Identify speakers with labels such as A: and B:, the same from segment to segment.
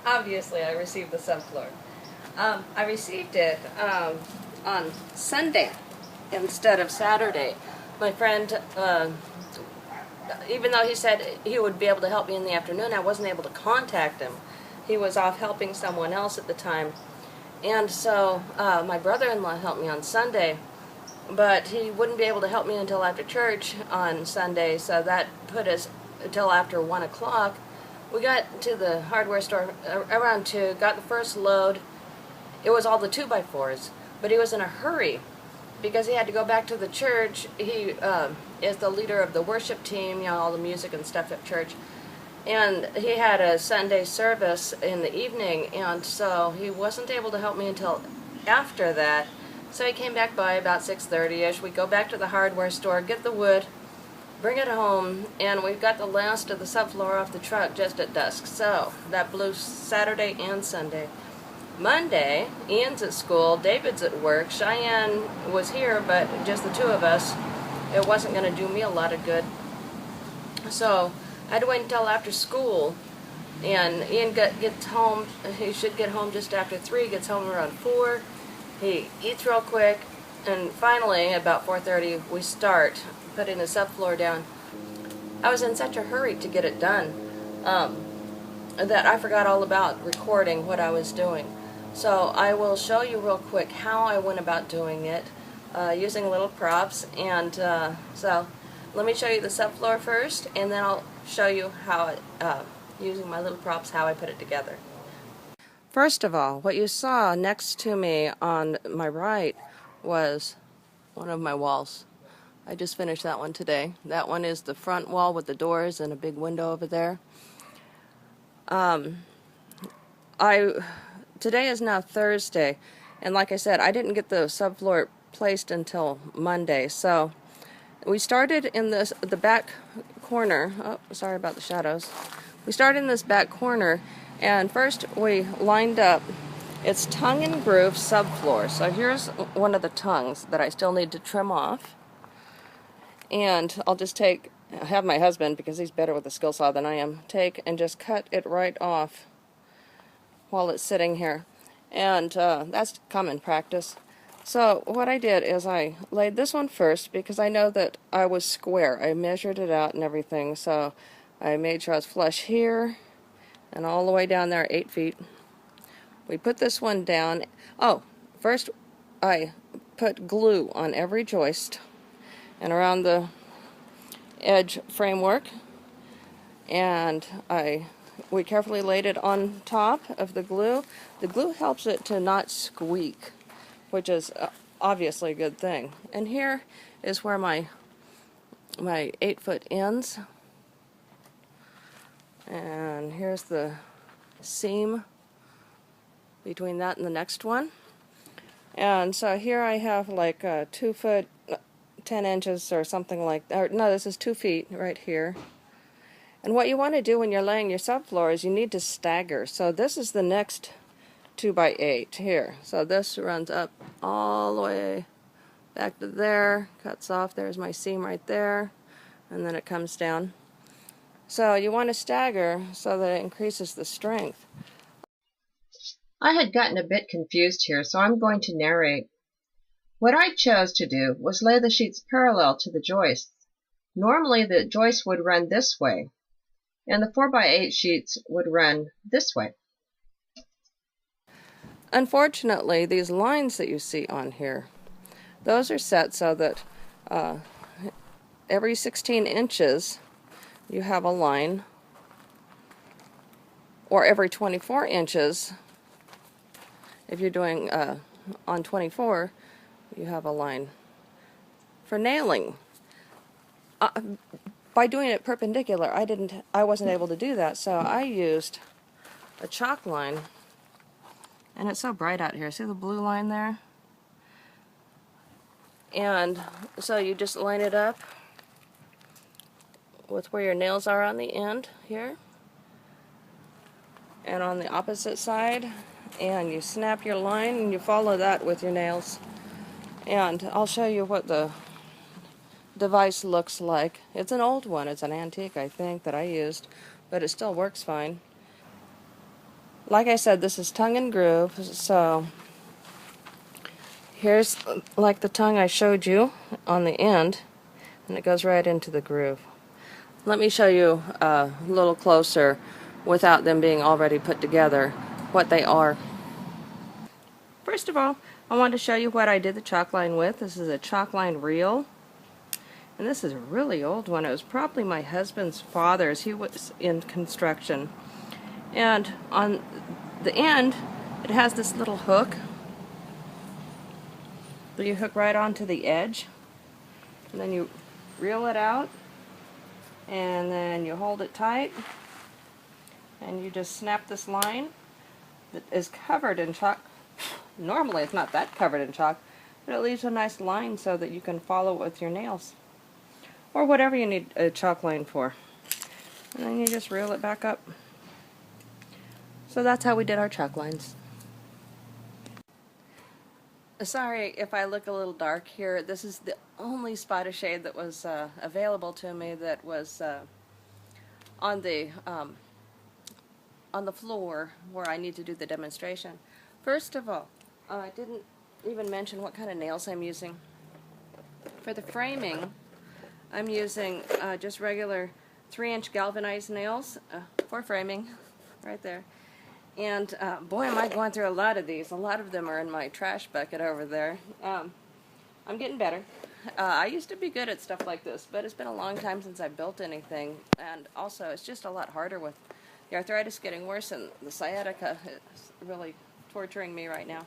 A: Obviously, I received the subfloor. I received it on Sunday instead of Saturday. My friend, even though he said he would be able to help me in the afternoon, I wasn't able to contact him. He was off helping someone else at the time. And so my brother-in-law helped me on Sunday, but he wouldn't be able to help me until after church on Sunday, so that put us until after 1 o'clock. We got to the hardware store around 2, got the first load. It was all the 2x4s, but he was in a hurry because he had to go back to the church. He is the leader of the worship team, you know, all the music and stuff at church. And he had a Sunday service in the evening, and so he wasn't able to help me until after that. So he came back by about 6:30ish. We go back to the hardware store, get the wood, bring it home, and we've got the last of the subfloor off the truck just at dusk. So that blew Saturday and Sunday. Monday, Ian's at school, David's at work, Cheyenne was here, but just the two of us. It wasn't going to do me a lot of good. So I had to wait until after school, and Ian gets home. He should get home just after 3, gets home around 4. He eats real quick, and finally, about 4:30, we start putting the subfloor down. I was in such a hurry to get it done that I forgot all about recording what I was doing. So I will show you real quick how I went about doing it using little props. And so let me show you the subfloor first, and then I'll show you how, using my little props, how I put it together. First of all, what you saw next to me on my right was one of my walls. I just finished that one today. That one is the front wall with the doors and a big window over there. Today is now Thursday, and like I said, I didn't get the subfloor placed until Monday. So we started in the back corner. Oh, sorry about the shadows. We started in this back corner, and first we lined up. It's tongue and groove subfloor. So here's one of the tongues that I still need to trim off. And I'll just have my husband, because he's better with a skill saw than I am, take and just cut it right off while it's sitting here. And that's common practice. So what I did is I laid this one first because I know that I was square. I measured it out and everything, so I made sure I was flush here and all the way down there, 8 feet. We put this one down. Oh, first I put glue on every joist and around the edge framework, and we carefully laid it on top of the glue. The glue helps it to not squeak, which is obviously a good thing. And here is where my 8-foot ends, and here's the seam between that and the next one. And so here I have like 2 foot 10 inches or something like that. Or, no, this is 2 feet right here. And what you want to do when you're laying your subfloor is you need to stagger. So this is the next 2x8 here. So this runs up all the way back to there, cuts off. There's my seam right there, and then it comes down. So you want to stagger so that it increases the strength.
B: I had gotten a bit confused here, so I'm going to narrate. What I chose to do was lay the sheets parallel to the joists. Normally the joist would run this way, and the 4x8 sheets would run this way.
A: Unfortunately, these lines that you see on here, those are set so that every 16 inches you have a line, or every 24 inches, if you're doing on 24, you have a line. For nailing, by doing it perpendicular, I wasn't able to do that, so I used a chalk line. And it's so bright out here. See the blue line there? And so you just line it up with where your nails are on the end here, and on the opposite side, and you snap your line and you follow that with your nails. And I'll show you what the device looks like. It's an old one. It's an antique, I think, that I used, but it still works fine. like I said, this is tongue and groove, so here's like the tongue I showed you on the end, and it goes right into the groove. Let me show you a little closer, without them being already put together, what they are. First of all, I want to show you what I did the chalk line with. This is a chalk line reel, and this is a really old one. It was probably my husband's father's. He was in construction. And on the end, it has this little hook that you hook right onto the edge, and then you reel it out, and then you hold it tight, and you just snap this line that is covered in chalk. Normally it's not that covered in chalk, but it leaves a nice line so that you can follow it with your nails, or whatever you need a chalk line for. And then you just reel it back up. So that's how we did our chalk lines. Sorry if I look a little dark here. This is the only spot of shade that was available to me that was on the floor where I need to do the demonstration. First of all, I didn't even mention what kind of nails I'm using. For the framing, I'm using just regular 3-inch galvanized nails for framing, right there. And boy, am I going through a lot of these. A lot of them are in my trash bucket over there. I'm getting better. I used to be good at stuff like this, but it's been a long time since I built anything. And also, it's just a lot harder with the arthritis getting worse, and the sciatica is really torturing me right now.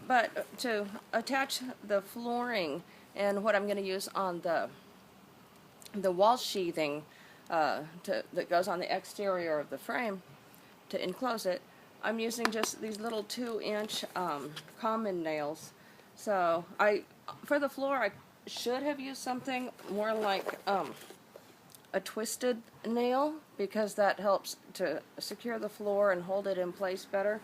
A: But to attach the flooring and what I'm going to use on the wall sheathing that goes on the exterior of the frame to enclose it, I'm using just these little 2-inch common nails. So for the floor, I should have used something more like a twisted nail, because that helps to secure the floor and hold it in place better.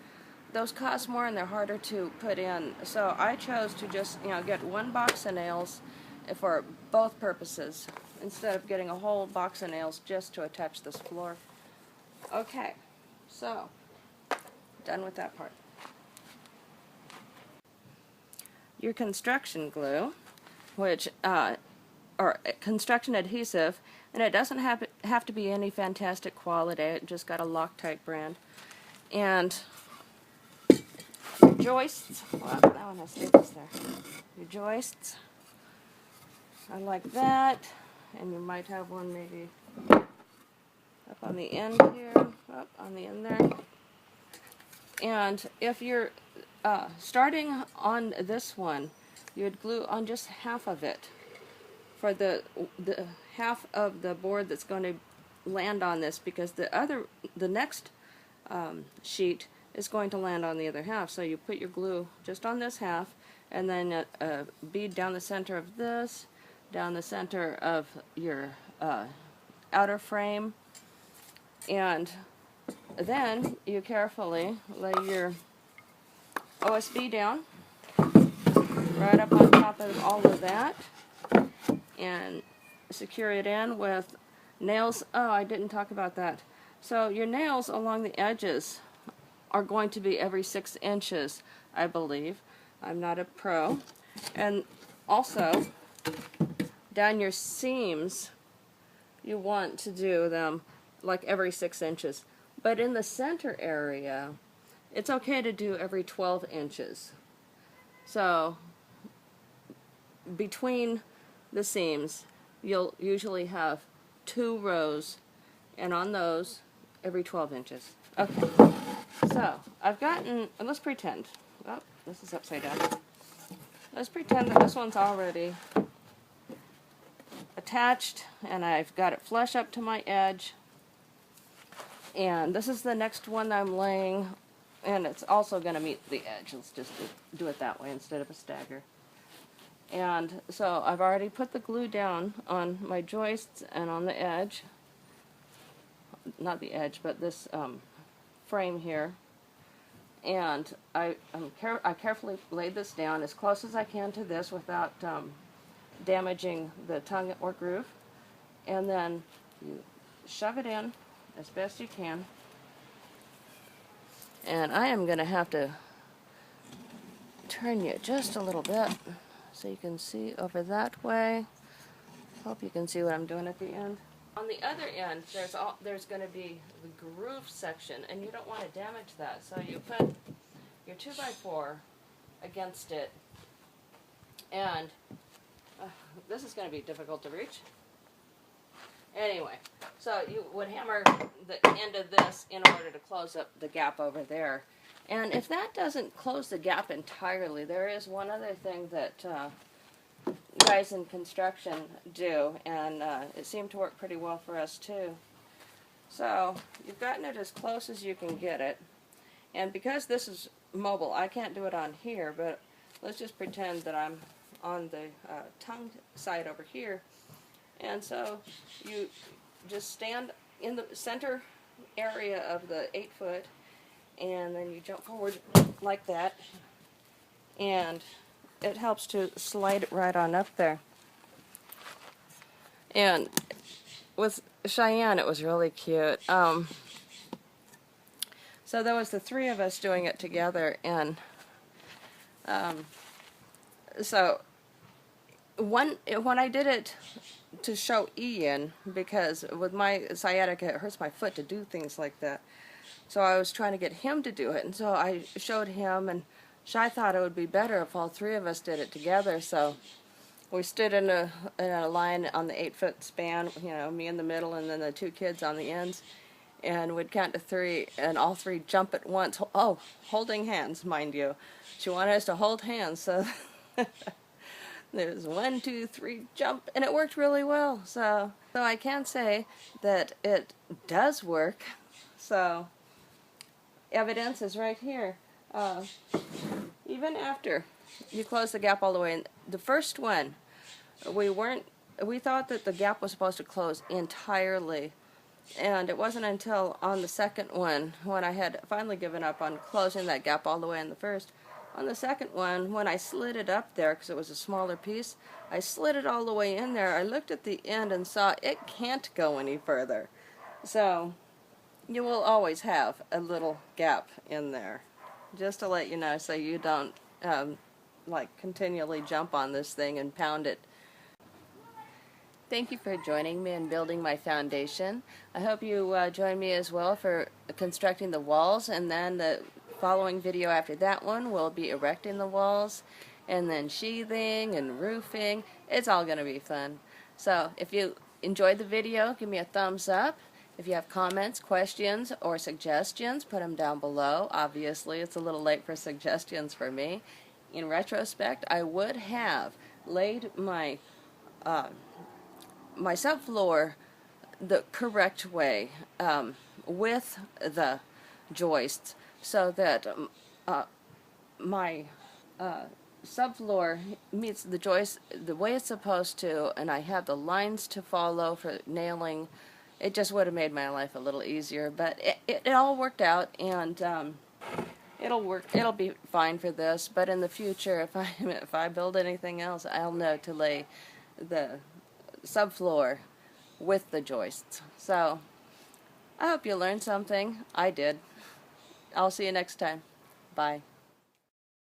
A: Those cost more and they're harder to put in. So I chose to just, get one box of nails for both purposes, instead of getting a whole box of nails just to attach this floor. Okay, so done with that part. Your construction glue, which or construction adhesive, and it doesn't have to be any fantastic quality. It just got a Loctite brand. And your joists, well, that one has staples there. Your joists are like that, and you might have one maybe up on the end here, up on the end there. And if you're starting on this one, you would glue on just half of it for the half of the board that's going to land on this, because the next sheet is going to land on the other half. So you put your glue just on this half, and then a bead down the center of this, down the center of your outer frame, and then you carefully lay your OSB down right up on top of all of that, and secure it in with nails. Oh, I didn't talk about that. So your nails along the edges are going to be every 6 inches, I believe. I'm not a pro. And also, down your seams, you want to do them like every 6 inches. But in the center area, it's okay to do every 12 inches. So, between the seams, you'll usually have 2 rows, and on those, every 12 inches. Okay, so I've gotten, let's pretend, oh, this is upside down. Let's pretend that this one's already attached, and I've got it flush up to my edge. And this is the next one I'm laying, and it's also going to meet the edge. Let's just do it that way instead of a stagger. And so I've already put the glue down on my joists and on the edge. Not the edge, but this frame here. And I carefully laid this down as close as I can to this without damaging the tongue or groove. And then you shove it in as best you can. And I am going to have to turn you just a little bit so you can see over that way. Hope you can see what I'm doing at the end. On the other end, there's going to be the groove section, and you don't want to damage that. So you put your 2x4 against it, and this is going to be difficult to reach. Anyway, so you would hammer the end of this in order to close up the gap over there. And if that doesn't close the gap entirely, there is one other thing that guys in construction do, and it seemed to work pretty well for us too. So you've gotten it as close as you can get it, and because this is mobile, I can't do it on here, but let's just pretend that I'm on the tongue side over here. And so you just stand in the center area of the 8-foot, and then you jump forward like that, and it helps to slide it right on up there. And with Cheyenne, it was really cute. So there was the three of us doing it together, and so when I did it to show Ian, because with my sciatica it hurts my foot to do things like that, so I was trying to get him to do it, and so I showed him, and Shai thought it would be better if all three of us did it together. So we stood in a line on the 8-foot span, you know, me in the middle and then the two kids on the ends, and we'd count to 3 and all three jump at once. Oh, holding hands, mind you. She wanted us to hold hands, so there's 1, 2, 3, jump, and it worked really well. So I can say that it does work. So evidence is right here. Even after you close the gap all the way in, the first one, we thought that the gap was supposed to close entirely, and it wasn't until on the second one, when I had finally given up on closing that gap all the way in the first, on the second one, when I slid it up there, because it was a smaller piece, I slid it all the way in there. I looked at the end and saw it can't go any further. So you will always have a little gap in there, just to let you know, so you don't like continually jump on this thing and pound it. Thank you for joining me in building my foundation. I hope you join me as well for constructing the walls, and then the following video after that one will be erecting the walls, and then sheathing and roofing. It's all going to be fun. So if you enjoyed the video, give me a thumbs up. If you have comments, questions, or suggestions, put them down below. Obviously, it's a little late for suggestions for me. In retrospect, I would have laid my my subfloor the correct way, with the joists, so that my subfloor meets the joist the way it's supposed to, and I have the lines to follow for nailing. It just would have made my life a little easier, but it all worked out, and it'll be fine for this. But in the future, if I build anything else, I'll know to lay the subfloor with the joists. So I hope you learned something. I did. I'll see you next time. Bye.